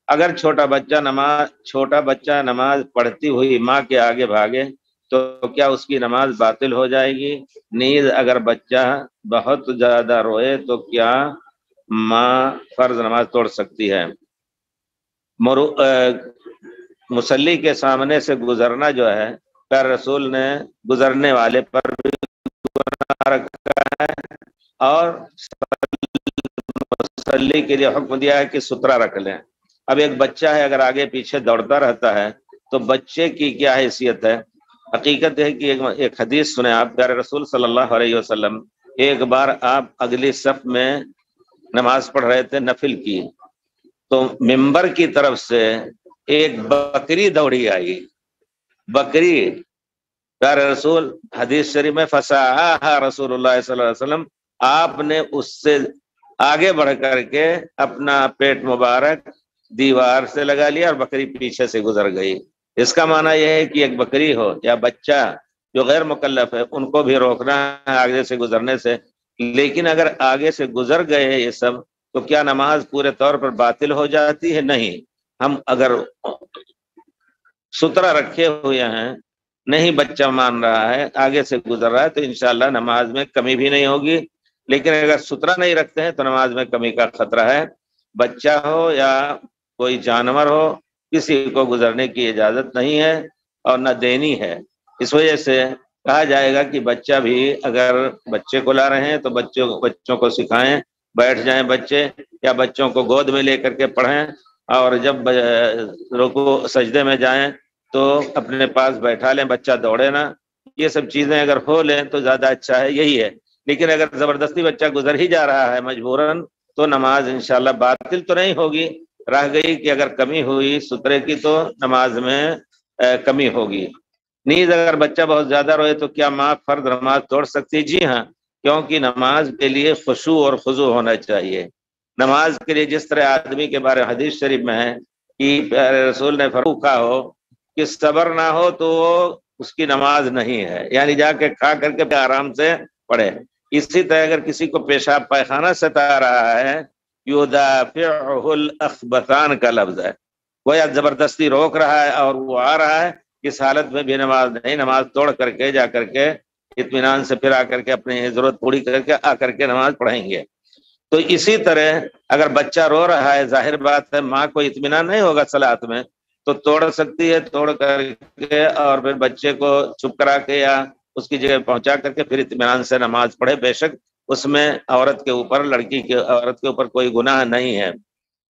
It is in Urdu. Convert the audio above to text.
اگر چھوٹا بچہ نماز پڑھتی ہوئی ماں کے آگے بھاگے تو کیا اس کی نماز باطل ہو جائے گی؟ نیز اگر بچہ بہت زیادہ روئے تو کیا ماں فرض نماز توڑ سکتی ہے؟ مصلی کے سامنے سے گزرنا جو ہے، پیارے رسول نے گزرنے والے پر بھی گناہ رکھا ہے، اور مصلی کے لیے حکم دیا ہے کہ سترہ رکھ لیں۔ اب ایک بچہ ہے، اگر آگے پیچھے دوڑتا رہتا ہے تو بچے کی کیا حیثیت ہے؟ حقیقت ہے کہ ایک حدیث سنیں آپ، پیارے رسول صلی اللہ علیہ وسلم ایک بار آپ اگلی صف میں نماز پڑھ رہے تھے نفل کی، تو ممبر کی طرف سے ایک بکری دوڑی آئی، بکری، پیارے رسول حدیث شریف میں فسعاها رسول اللہ صلی اللہ علیہ وسلم، آپ نے اس سے آگے بڑھ کر کے اپنا پیٹ مبارک دیوار سے لگا لیا اور بکری پیچھے سے گزر گئی۔ اس کا معنی یہ ہے کہ ایک بکری ہو یا بچہ جو غیر مکلف ہے ان کو بھی روکنا ہے آگے سے گزرنے سے، لیکن اگر آگے سے گزر گئے یہ سب تو کیا نماز پورے طور پر باطل ہو جاتی ہے؟ نہیں۔ ہم اگر سترہ رکھے ہوئے ہیں، نہیں بچہ مان رہا ہے، آگے سے گزر رہا ہے، تو انشاءاللہ نماز میں کمی بھی نہیں ہوگی، لیکن اگر سترہ نہیں رکھتے ہیں تو نماز میں کمی کا خطرہ ہے۔ بچہ ہو یا کوئی جانور ہو، کسی کو گزرنے کی اجازت نہیں ہے اور نہ دینی ہے۔ اس وجہ سے کہا جائے گا کہ بچہ بھی، اگر بچے کو لا رہے ہیں تو بچوں کو سکھائیں، بیٹھ جائیں بچے، یا بچوں کو گود میں لے کر کے پڑھیں، اور جب رکوع سجدے میں جائیں تو اپنے پاس بیٹھا لیں، بچہ دوڑے نا۔ یہ سب چیزیں اگر ہو لیں تو زیادہ اچھا ہے، یہی ہے۔ لیکن اگر زبردستی بچہ گزر ہی جا رہا ہے مجبوراً تو نماز انشاءاللہ باطل تو نہیں ہوگی، رہ گئی کہ اگر کمی ہوئی سترے کی تو نماز میں کمی ہوگی۔ نیز اگر بچہ بہت زیادہ روئے تو کیا ماں فرض نماز توڑ سکتی؟ جی ہاں، کیونکہ نماز کے لیے خشوع اور خضوع ہونا چاہیے۔ نماز کے لیے جس طرح آدمی کے بارے حدیث شریف میں ہے کہ پیارے رسول نے فرمایا ہو کہ صبر نہ ہو تو اس کی نماز نہیں ہے، یعنی جا کے کھا کر کے آرام سے پڑھے۔ اسی طرح اگر کسی کو پیشاب پائخانہ ستا رہا ہے، یدافعہ الاخبثان کا لفظ ہے، وہ یا زبردستی روک رہا ہے اور وہ آ رہا ہے، اس حالت میں بھی نماز نہیں، نماز توڑ کر کے جا کر کے اطمینان سے پھر آ کر کے اپنی ضرورت پوری کر کے آ کر کے نماز پڑھیں گے۔ تو اسی طرح اگر بچہ رو رہا ہے، ظاہر بات ہے ماں کو اطمینان نہیں ہوگا صلاۃ میں، تو توڑ سکتی ہے، توڑ کر کے اور پھر بچے کو چپ کرا کے یا اس کی جگہ پہنچا کر کے پھر اطمینان سے نماز پڑھے۔ بے شک اس میں عورت کے اوپر، عورت کے اوپر کوئی گناہ نہیں ہے۔